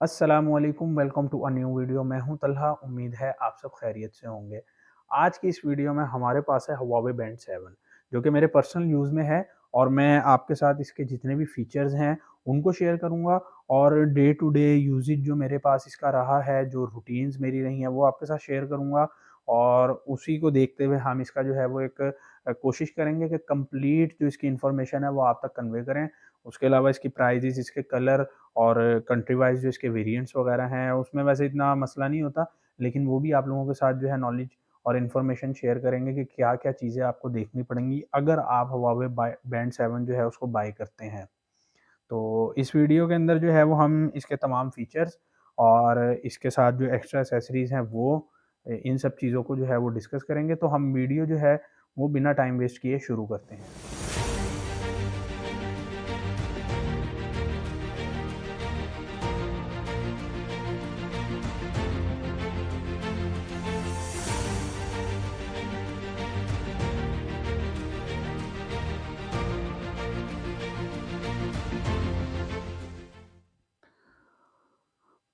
अस्सलामुअलैकुम, welcome to a new video. मैं हूं तलहा। उम्मीद है आप सब खैरियत से होंगे। आज की इस वीडियो में हमारे पास है हुआवे बैंड 7 जो कि मेरे पर्सनल यूज़ में है और मैं आपके साथ इसके जितने भी फीचर्स हैं उनको शेयर करूंगा और डे टू डे यूजेज जो मेरे पास इसका रहा है, जो रूटीन्स मेरी रही हैं वो आपके साथ शेयर करूंगा और उसी को देखते हुए हम इसका जो है वो एक कोशिश करेंगे कि कंप्लीट जो इसकी इन्फॉर्मेशन है वो आप तक कन्वे करें। उसके अलावा इसकी प्राइजेस, इसके कलर और कंट्री वाइज़ जो इसके वेरिएंट्स वगैरह हैं, उसमें वैसे इतना मसला नहीं होता, लेकिन वो भी आप लोगों के साथ जो है नॉलेज और इन्फॉर्मेशन शेयर करेंगे कि क्या-क्या चीज़ें आपको देखनी पड़ेंगी अगर आप हुआवे बैंड 7 जो है उसको बाय करते हैं। तो इस वीडियो के अंदर जो है वो हम इसके तमाम फीचर्स और इसके साथ जो एक्स्ट्रा एक्सेसरीज़ हैं वो इन सब चीज़ों को जो है वो डिस्कस करेंगे। तो हम वीडियो जो है वो बिना टाइम वेस्ट किए शुरू करते हैं।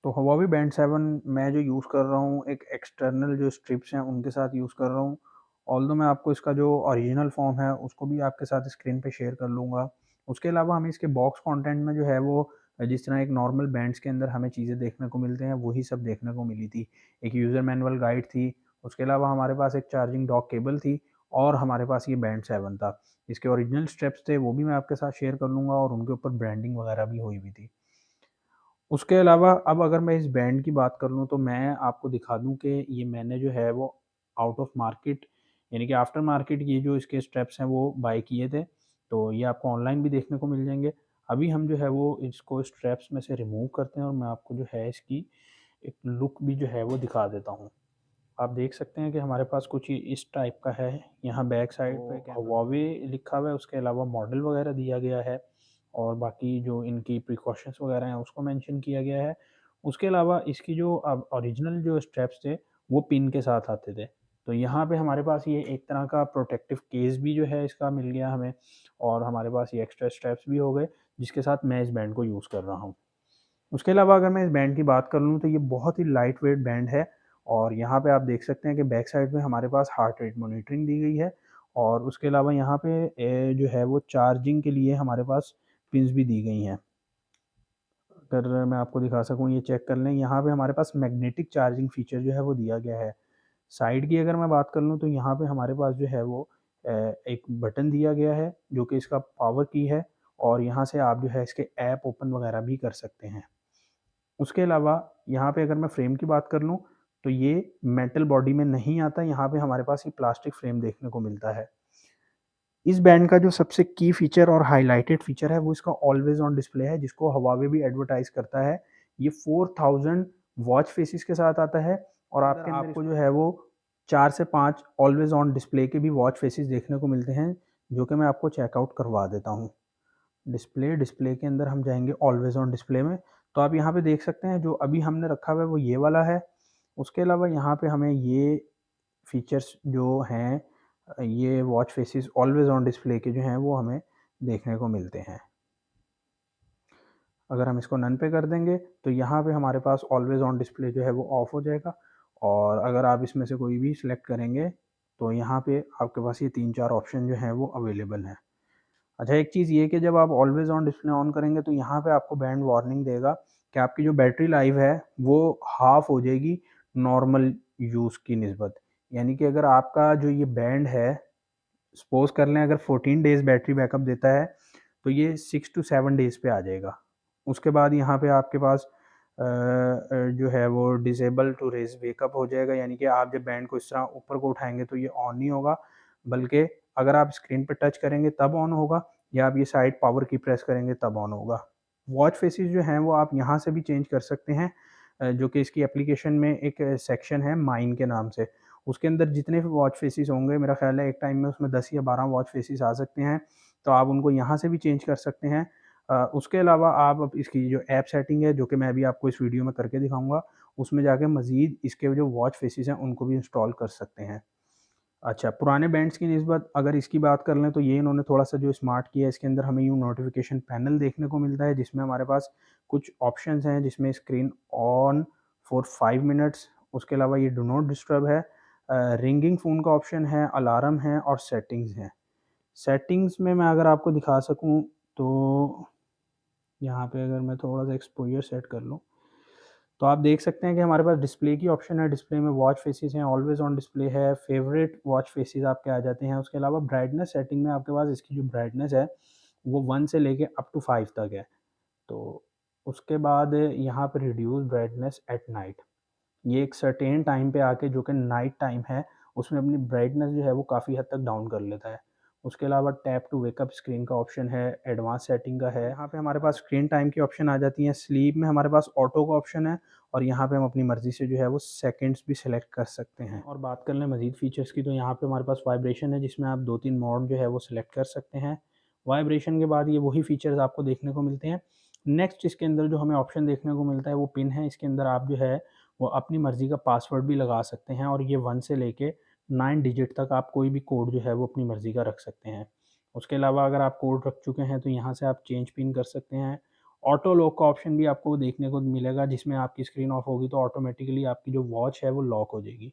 तो हुआवे बैंड 7 मैं जो यूज़ कर रहा हूँ, एक एक्सटर्नल जो स्ट्रिप्स हैं उनके साथ यूज़ कर रहा हूँ। ऑल्दो मैं आपको इसका जो ओरिजिनल फ़ॉर्म है उसको भी आपके साथ स्क्रीन पे शेयर कर लूँगा। उसके अलावा हमें इसके बॉक्स कंटेंट में जो है वो जिस तरह एक नॉर्मल बैंड्स के अंदर हमें चीज़ें देखने को मिलते हैं, वही सब देखने को मिली थी। एक यूज़र मैनुअल गाइड थी, उसके अलावा हमारे पास एक चार्जिंग डॉक केबल थी और हमारे पास ये बैंड 7 था। इसके ओरिजिनल स्ट्रैप्स थे वो भी मैं आपके साथ शेयर कर लूँगा और उनके ऊपर ब्रांडिंग वगैरह भी हुई हुई थी। उसके अलावा अब अगर मैं इस बैंड की बात कर लूँ तो मैं आपको दिखा दूँ कि ये मैंने जो है वो आउट ऑफ मार्केट यानी कि आफ्टर मार्केट ये जो इसके स्ट्रैप्स हैं वो बाय किए थे। तो ये आपको ऑनलाइन भी देखने को मिल जाएँगे। अभी हम जो है वो इसको स्ट्रैप्स में से रिमूव करते हैं और मैं आपको जो है इसकी एक लुक भी जो है वो दिखा देता हूँ। आप देख सकते हैं कि हमारे पास कुछ इस टाइप का है। यहाँ बैक साइड पे तो हुआवे लिखा हुआ है, उसके अलावा मॉडल वगैरह दिया गया है और बाकी जो इनकी प्रिकॉशंस वगैरह हैं उसको मेंशन किया गया है। उसके अलावा इसकी जो अब ओरिजिनल जो स्ट्रैप्स थे वो पिन के साथ आते थे। तो यहाँ पे हमारे पास ये एक तरह का प्रोटेक्टिव केस भी जो है इसका मिल गया हमें और हमारे पास ये एक्स्ट्रा स्ट्रैप्स भी हो गए जिसके साथ मैं इस बैंड को यूज़ कर रहा हूँ। उसके अलावा अगर मैं इस बैंड की बात कर लूँ तो ये बहुत ही लाइट वेट बैंड है और यहाँ पे आप देख सकते हैं कि बैक साइड में हमारे पास हार्ट रेट मॉनिटरिंग दी गई है और उसके अलावा यहाँ पे जो है वो चार्जिंग के लिए हमारे पास पिन्स भी दी गई हैं। अगर मैं आपको दिखा सकूँ ये चेक कर लें, यहाँ पे हमारे पास मैग्नेटिक चार्जिंग फीचर जो है वो दिया गया है। साइड की अगर मैं बात कर लूँ तो यहाँ पे हमारे पास जो है वो एक बटन दिया गया है जो कि इसका पावर की है और यहाँ से आप जो है इसके ऐप ओपन वगैरह भी कर सकते हैं। उसके अलावा यहाँ पे अगर मैं फ्रेम की बात कर लूँ, तो ये मेटल बॉडी में नहीं आता, यहाँ पे हमारे पास ये प्लास्टिक फ्रेम देखने को मिलता है। इस बैंड का जो सबसे की फीचर और हाइलाइटेड फीचर है, वो इसका ऑलवेज़ ऑन डिस्प्ले है, जिसको हुआवे भी एडवर्टाइज़ करता है। ये 4000 वॉच फेसेस के साथ आता है और अंदर आपके अंदर आपको इसको जो है वो 4 से 5 ऑलवेज़ ऑन डिस्प्ले के भी वॉच फेसेस देखने को मिलते हैं, जो कि मैं आपको चेकआउट करवा देता हूँ। डिस्प्ले के अंदर हम जाएँगे ऑलवेज़ ऑन डिस्प्ले में, तो आप यहाँ पे देख सकते हैं जो अभी हमने रखा हुआ है वो ये वाला है। उसके अलावा यहाँ पे हमें ये फीचर्स जो हैं ये watch faces always on display के जो हैं वो हमें देखने को मिलते हैं। अगर हम इसको नन पे कर देंगे तो यहाँ पे हमारे पास ऑलवेज़ ऑन डिस्प्ले जो है वो ऑफ हो जाएगा और अगर आप इसमें से कोई भी सिलेक्ट करेंगे तो यहाँ पे आपके पास ये 3-4 ऑप्शन जो हैं वो अवेलेबल हैं। अच्छा, एक चीज़ ये कि जब आप ऑलवेज़ ऑन डिस्प्ले ऑन करेंगे तो यहाँ पे आपको बैंड वार्निंग देगा कि आपकी जो बैटरी लाइफ़ है वो हाफ़ हो जाएगी नॉर्मल यूज़ की निस्बत। यानी कि अगर आपका जो ये बैंड है, सपोज़ कर लें अगर 14 डेज़ बैटरी बैकअप देता है, तो ये 6 टू 7 डेज़ पे आ जाएगा। उसके बाद यहाँ पे आपके पास जो है वो डिसेबल टू रेज़ वेकअप हो जाएगा, यानी कि आप जब बैंड को इस तरह ऊपर को उठाएँगे तो ये ऑन नहीं होगा, बल्कि अगर आप स्क्रीन पे टच करेंगे तब ऑन होगा या आप ये साइड पावर की प्रेस करेंगे तब ऑन होगा। वॉच फेसेस जो हैं वो आप यहाँ से भी चेंज कर सकते हैं, जो कि इसकी एप्लीकेशन में एक सेक्शन है माइन के नाम से। उसके अंदर जितने भी वॉच फेसेस होंगे मेरा ख़्याल है एक टाइम में उसमें 10 या 12 वॉच फेसेस आ सकते हैं, तो आप उनको यहाँ से भी चेंज कर सकते हैं। उसके अलावा आप अब इसकी जो ऐप सेटिंग है जो कि मैं अभी आपको इस वीडियो में करके दिखाऊँगा, उसमें जाके मज़ीद इसके जो वॉच फेसेस हैं उनको भी इंस्टॉल कर सकते हैं। अच्छा, पुराने बैंड्स की निस्बत अगर इसकी बात कर लें तो ये इन्होंने थोड़ा-सा जो स्मार्ट किया है, इसके अंदर हमें यूँ नोटिफ़िकेशन पैनल देखने को मिलता है, जिसमें हमारे पास कुछ ऑप्शंस हैं, जिसमें स्क्रीन ऑन फॉर 5 मिनट्स, उसके अलावा ये डू नॉट डिस्टर्ब है, रिंगिंग फ़ोन का ऑप्शन है, अलार्म है और सेटिंग्स हैं। सेटिंग्स में मैं अगर आपको दिखा सकूँ तो यहाँ पे अगर मैं थोड़ा-सा एक्सपोज़र सेट कर लूँ, तो आप देख सकते हैं कि हमारे पास डिस्प्ले की ऑप्शन है, डिस्प्ले में वॉच फेसेस हैं, ऑलवेज़ ऑन डिस्प्ले है, फ़ेवरेट वॉच फेसेस आपके आ जाते हैं। उसके अलावा ब्राइटनेस सेटिंग में आपके पास इसकी जो ब्राइटनेस है, वो 1 से लेके अप टू 5 तक है। तो उसके बाद यहाँ पे रिड्यूस ब्राइटनेस एट नाइट, ये एक सर्टेन टाइम पे आके जो कि नाइट टाइम है, उसमें अपनी ब्राइटनेस जो है वो काफ़ी हद तक डाउन कर लेता है। उसके अलावा tap to wake up screen का ऑप्शन है, एडवांस सेटिंग का है। यहाँ पे हमारे पास स्क्रीन टाइम की ऑप्शन आ जाती हैं, स्लीप में हमारे पास ऑटो का ऑप्शन है और यहाँ पे हम अपनी मर्ज़ी से जो है वो सेकंड्स भी सेलेक्ट कर सकते हैं। और बात कर लें मज़ीद फ़ीचर्स की, तो यहाँ पे हमारे पास वाइब्रेशन है, जिसमें आप 2-3 मोड जो है वो सिलेक्ट कर सकते हैं। वाइब्रेशन के बाद ये वही फ़ीचर्स आपको देखने को मिलते हैं। नेक्स्ट इसके अंदर जो हमें ऑप्शन देखने को मिलता है वो पिन है, इसके अंदर आप जो है वो अपनी मर्ज़ी का पासवर्ड भी लगा सकते हैं और ये 1 से लेके 9 डिजिट तक आप कोई भी कोड जो है वो अपनी मर्ज़ी का रख सकते हैं। उसके अलावा अगर आप कोड रख चुके हैं तो यहाँ से आप चेंज पिन कर सकते हैं। ऑटो लॉक का ऑप्शन भी आपको देखने को मिलेगा, जिसमें आपकी स्क्रीन ऑफ होगी तो ऑटोमेटिकली आपकी जो वॉच है वो लॉक हो जाएगी।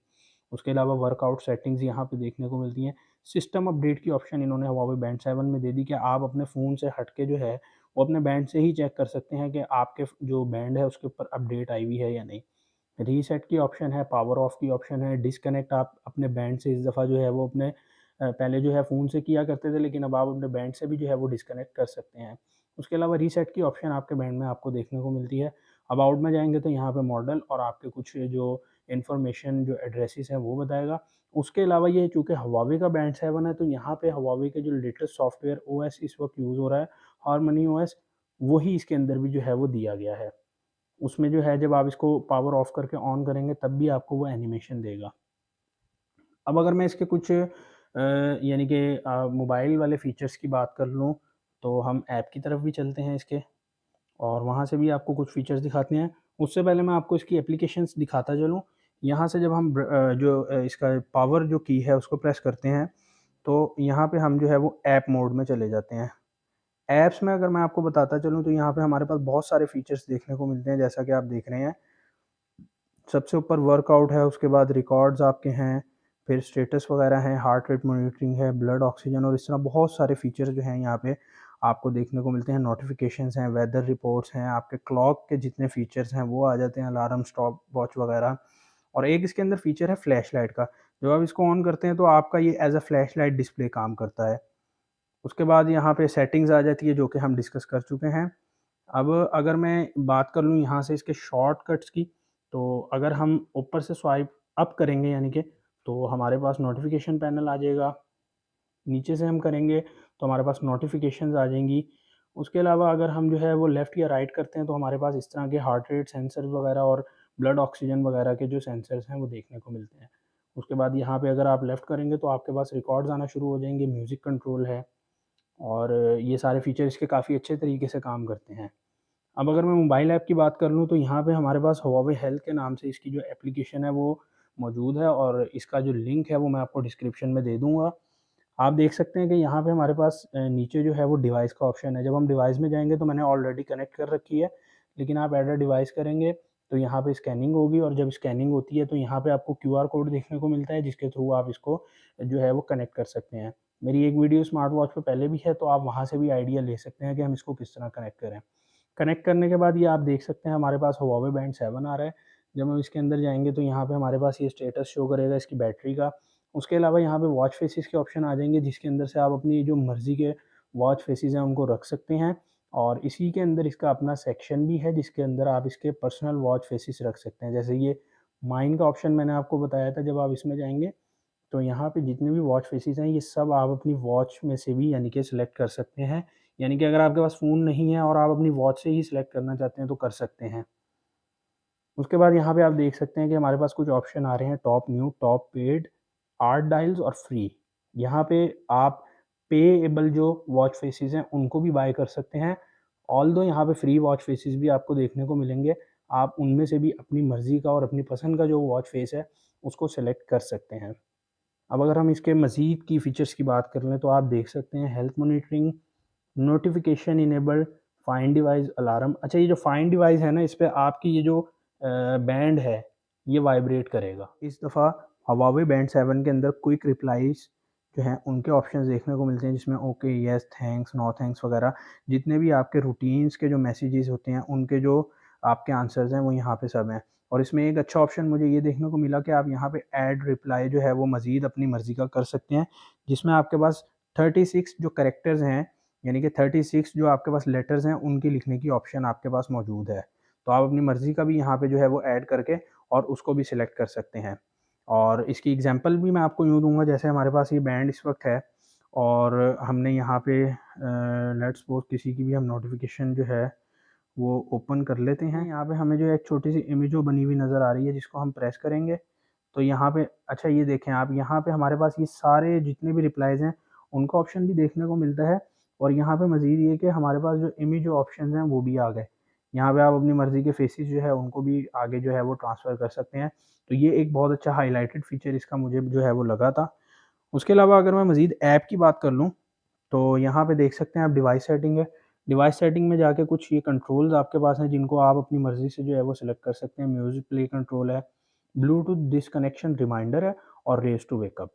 उसके अलावा वर्कआउट सेटिंग्स यहाँ पे देखने को मिलती हैं। सिस्टम अपडेट की ऑप्शन इन्होंने हुआवे बैंड 7 में दे दी कि आप अपने फ़ोन से हट के जो है वो अपने बैंड से ही चेक कर सकते हैं कि आपके जो बैंड है उसके ऊपर अपडेट आई हुई है या नहीं। रीसेट की ऑप्शन है, पावर ऑफ की ऑप्शन है, डिस्कनेक्ट आप अपने बैंड से इस दफ़ा जो है वो अपने पहले जो है फ़ोन से किया करते थे, लेकिन अब आप अपने बैंड से भी जो है वो डिस्कनेक्ट कर सकते हैं। उसके अलावा रीसेट की ऑप्शन आपके बैंड में आपको देखने को मिलती है। अबाउट में जाएँगे तो यहाँ पे मॉडल और आपके कुछ जो इन्फॉर्मेशन जो एड्रेसेस हैं वो बताएगा। उसके अलावा ये चूँकि हुआवे का बैंड 7 है, तो यहाँ पे हुआवे के जो लेटेस्ट सॉफ्टवेयर ओएस इस वक़्त यूज़ हो रहा है, हार्मनी ओएस, वही इसके अंदर भी जो है वो दिया गया है। उसमें जो है जब आप इसको पावर ऑफ करके ऑन करेंगे तब भी आपको वो एनिमेशन देगा। अब अगर मैं इसके कुछ यानी कि मोबाइल वाले फ़ीचर्स की बात कर लूँ, तो हम ऐप की तरफ भी चलते हैं इसके और वहाँ से भी आपको कुछ फ़ीचर्स दिखाते हैं। उससे पहले मैं आपको इसकी एप्लीकेशंस दिखाता चलूँ। यहाँ से जब हम इसका पावर जो की है उसको प्रेस करते हैं, तो यहाँ पे हम जो है वो ऐप मोड में चले जाते हैं। ऐप्स में अगर मैं आपको बताता चलूँ तो यहाँ पे हमारे पास बहुत सारे फ़ीचर्स देखने को मिलते हैं, जैसा कि आप देख रहे हैं। सबसे ऊपर वर्कआउट है, उसके बाद रिकॉर्ड्स आपके हैं, फिर स्टेटस वगैरह हैं, हार्ट रेट मॉनिटरिंग है, ब्लड ऑक्सीजन और इस तरह बहुत सारे फीचर्स जो हैं यहाँ पे आपको देखने को मिलते हैं। नोटिफ़िकेशंस हैं, वेदर रिपोर्ट्स हैं, आपके क्लॉक के जितने फीचर्स हैं वो आ जाते हैं, अलार्म, स्टॉप वॉच वगैरह। और एक इसके अंदर फीचर है फ्लैश लाइट का। जब आप इसको ऑन करते हैं तो आपका ये as a flash light display काम करता है। उसके बाद यहाँ पे सेटिंग्स आ जाती है जो कि हम डिस्कस कर चुके हैं। अब अगर मैं बात कर लूँ यहाँ से इसके शॉर्टकट्स की, तो अगर हम ऊपर से स्वाइप अप करेंगे यानी कि, तो हमारे पास नोटिफ़िकेशन पैनल आ जाएगा। नीचे से हम करेंगे तो हमारे पास नोटिफ़िकेशंस आ जाएँगी। उसके अलावा अगर हम जो है वो लेफ़्ट या राइट करते हैं तो हमारे पास इस तरह के हार्ट रेट सेंसर वगैरह और ब्लड ऑक्सीजन वगैरह के जो सेंसर्स हैं वो देखने को मिलते हैं। उसके बाद यहाँ पे अगर आप लेफ़्ट करेंगे तो आपके पास रिकॉर्ड्स आना शुरू हो जाएँगे, म्यूज़िक कंट्रोल है और ये सारे फ़ीचर इसके काफ़ी अच्छे तरीके से काम करते हैं। अब अगर मैं मोबाइल ऐप की बात कर लूँ तो यहाँ पे हमारे पास हुआवे हेल्थ के नाम से इसकी जो एप्लीकेशन है वो मौजूद है और इसका जो लिंक है वो मैं आपको डिस्क्रिप्शन में दे दूँगा। आप देख सकते हैं कि यहाँ पे हमारे पास नीचे जो है वो डिवाइस का ऑप्शन है। जब हम डिवाइस में जाएँगे तो मैंने ऑलरेडी कनेक्ट कर रखी है, लेकिन आप ऐड अ डिवाइस करेंगे तो यहाँ पे स्कैनिंग होगी और जब स्कैनिंग होती है तो यहाँ पे आपको क्यूआर कोड देखने को मिलता है, जिसके थ्रू आप इसको जो है वो कनेक्ट कर सकते हैं। मेरी एक वीडियो स्मार्ट वॉच पे पहले भी है, तो आप वहाँ से भी आइडिया ले सकते हैं कि हम इसको किस तरह कनेक्ट करें। कनेक्ट करने के बाद ये आप देख सकते हैं हमारे पास हुआवे बैंड 7 आ रहा है। जब हम इसके अंदर जाएँगे तो यहाँ पे हमारे पास ये स्टेटस शो करेगा इसकी बैटरी का। उसके अलावा यहाँ पे वॉच फेसेस के ऑप्शन आ जाएँगे, जिसके अंदर से आप अपनी जो मर्ज़ी के वॉच फेसेस हैं उनको रख सकते हैं और इसी के अंदर इसका अपना सेक्शन भी है, जिसके अंदर आप इसके पर्सनल वॉच फेसेस रख सकते हैं। जैसे ये माइन का ऑप्शन मैंने आपको बताया था, जब आप इसमें जाएँगे तो यहाँ पे जितने भी वॉच फेसेस हैं, ये सब आप अपनी वॉच में से भी यानी कि सिलेक्ट कर सकते हैं। यानी कि अगर आपके पास फ़ोन नहीं है और आप अपनी वॉच से ही सिलेक्ट करना चाहते हैं, तो कर सकते हैं। उसके बाद यहाँ पे आप देख सकते हैं कि हमारे पास कुछ ऑप्शन आ रहे हैं, top new, top paid, art dials और फ्री। यहाँ पे आप पेएबल जो वॉच फेसेस हैं, उनको भी बाय कर सकते हैं। ऑल्दो यहाँ पे फ्री वॉच फेसेस भी आपको देखने को मिलेंगे। आप उनमें से भी अपनी मर्ज़ी का और अपनी पसंद का जो वॉच फेस है, उसको सेलेक्ट कर सकते हैं। अब अगर हम इसके मज़ीद की फ़ीचर्स की बात कर लें तो आप देख सकते हैं health monitoring, notification enabled, find device alarm. अच्छा, ये जो फाइंड डिवाइस है ना, इस पे आपकी ये जो बैंड है, ये वाइब्रेट करेगा। इस दफ़ा हुआवे बैंड 7 के अंदर क्विक रिप्लाईज़ जो हैं उनके ऑप्शंस देखने को मिलते हैं, जिसमें okay, yes, thanks, no thanks वगैरह जितने भी आपके रूटीन्स के जो मैसेजेस होते हैं, उनके जो आपके आंसर्स हैं वो यहाँ पे सब हैं। और इसमें एक अच्छा ऑप्शन मुझे ये देखने को मिला कि आप यहाँ पे ऐड रिप्लाई जो है वो मज़ीद अपनी मर्ज़ी का कर सकते हैं, जिसमें आपके पास 36 जो कैरेक्टर्स हैं, यानी कि 36 जो आपके पास लेटर्स हैं, उनकी लिखने की ऑप्शन आपके पास मौजूद है। तो आप अपनी मर्ज़ी का भी यहाँ पे जो है वो ऐड करके और उसको भी सिलेक्ट कर सकते हैं। और इसकी एग्ज़ाम्पल भी मैं आपको यूँ दूँगा, जैसे हमारे पास ये बैंड इस वक़्त है और हमने यहाँ पे लेट्स सपोज़ किसी की भी हम नोटिफ़िकेशन जो है वो ओपन कर लेते हैं। यहाँ पे हमें जो एक छोटी-सी इमेज जो बनी हुई नज़र आ रही है, जिसको हम प्रेस करेंगे, तो यहाँ पे अच्छा ये देखें आप, यहाँ पे हमारे पास ये सारे जितने भी रिप्लाईज़ हैं, उनका ऑप्शन भी देखने को मिलता है। और यहाँ पे मज़ीद ये कि हमारे पास जो इमेज ऑप्शंस हैं, वो भी आ गए। यहाँ पे आप अपनी मर्ज़ी के फेसेस जो है, उनको भी आगे जो है वो ट्रांसफ़र कर सकते हैं। तो ये एक बहुत अच्छा हाइलाइटेड फ़ीचर इसका मुझे जो है वो लगा था। उसके अलावा अगर मैं मज़ीद ऐप की बात कर लूँ, तो यहाँ पे देख सकते हैं आप डिवाइस सेटिंग है। डिवाइस सेटिंग में जाके कुछ ये कंट्रोल्स आपके पास हैं, जिनको आप अपनी मर्ज़ी से जो है वो सिलेक्ट कर सकते हैं। म्यूज़िक प्ले कंट्रोल है, ब्लूटूथ डिस्कनेक्शन रिमाइंडर है और रेज़ टू वेकअप।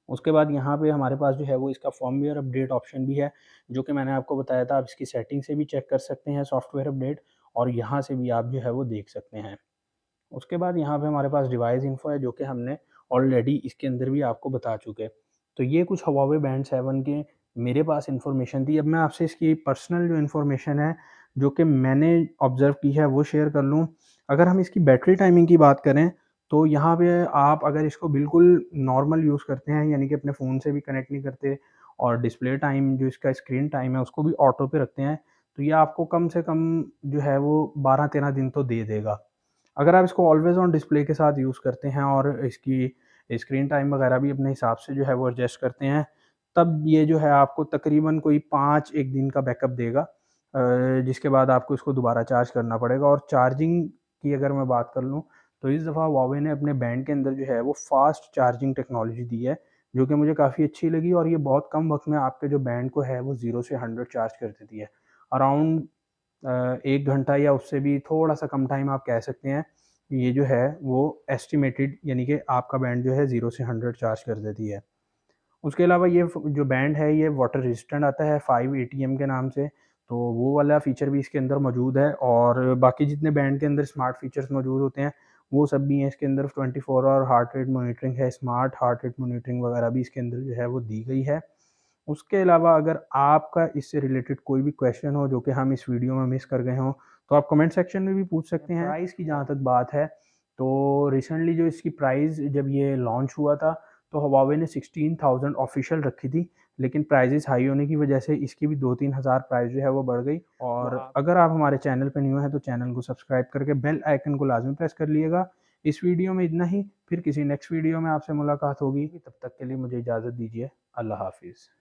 उसके बाद यहाँ पे हमारे पास जो है वो इसका फर्मवेयर अपडेट ऑप्शन भी है, जो कि मैंने आपको बताया था। आप इसकी सेटिंग से भी चेक कर सकते हैं सॉफ्टवेयर अपडेट, और यहाँ से भी आप जो है वो देख सकते हैं। उसके बाद यहाँ पे हमारे पास डिवाइस इन्फो है, जो कि हमने ऑलरेडी इसके अंदर भी आपको बता चुके। तो ये कुछ हुआवे बैंड 7 के मेरे पास इन्फॉर्मेशन थी। अब मैं आपसे इसकी पर्सनल जो इन्फॉर्मेशन है, जो कि मैंने ऑब्ज़र्व की है, वो शेयर कर लूँ। अगर हम इसकी बैटरी टाइमिंग की बात करें, तो यहाँ पे आप अगर इसको बिल्कुल नॉर्मल यूज़ करते हैं, यानी कि अपने फ़ोन से भी कनेक्ट नहीं करते, और डिस्प्ले टाइम जो इसका स्क्रीन टाइम है उसको भी ऑटो पे रखते हैं, तो ये आपको कम से कम जो है वो 12-13 दिन तो दे देगा। अगर आप इसको ऑलवेज़ ऑन डिस्प्ले के साथ यूज़ करते हैं और इसकी स्क्रीन टाइम वगैरह भी अपने हिसाब से जो है वो एडजस्ट करते हैं, तब ये जो है आपको तकरीबन कोई 5 1 दिन का बैकअप देगा। जिसके बाद आपको इसको दोबारा चार्ज करना पड़ेगा। और चार्जिंग की अगर मैं बात कर लूँ, तो इस दफ़ा हुआवे ने अपने बैंड के अंदर जो है वो फ़ास्ट चार्जिंग टेक्नोलॉजी दी है, जो कि मुझे काफ़ी अच्छी लगी, और ये बहुत कम वक़्त में आपके जो बैंड को है वो 0 से 100 चार्ज कर देती है। अराउंड 1 घंटा या उससे भी थोड़ा-सा कम टाइम आप कह सकते हैं, ये जो है वो एस्टिमेटेड, यानी कि आपका बैंड जो है 0 से 100 चार्ज कर देती है। उसके अलावा ये जो बैंड है ये वाटर रेजिस्टेंट आता है 5 एटीएम के नाम से, तो वो वाला फ़ीचर भी इसके अंदर मौजूद है। और बाकी जितने बैंड के अंदर स्मार्ट फ़ीचर्स मौजूद होते हैं, वो सब भी हैं इसके अंदर। 24 आवर हार्ट रेट मॉनिटरिंग है, स्मार्ट हार्ट रेट मॉनिटरिंग वगैरह भी इसके अंदर जो है वो दी गई है। उसके अलावा अगर आपका इससे रिलेटेड कोई भी क्वेश्चन हो, जो कि हम इस वीडियो में मिस कर गए हों, तो आप कमेंट सेक्शन में भी पूछ सकते हैं। प्राइस की जहाँ तक बात है, तो रिसेंटली जो इसकी प्राइस जब ये लॉन्च हुआ था, तो हुआवे ने 16,000 ऑफिशियल रखी थी, लेकिन प्राइजेस हाई होने की वजह से इसकी भी 2-3 हज़ार प्राइस जो है वो बढ़ गई। और अगर आप हमारे चैनल पे न्यू हैं, तो चैनल को सब्सक्राइब करके बेल आइकन को लाज़मी प्रेस कर लिएगा। इस वीडियो में इतना ही, फिर किसी नेक्स्ट वीडियो में आपसे मुलाकात होगी। तब तक के लिए मुझे इजाज़त दीजिए। अल्लाह हाफ़िज़।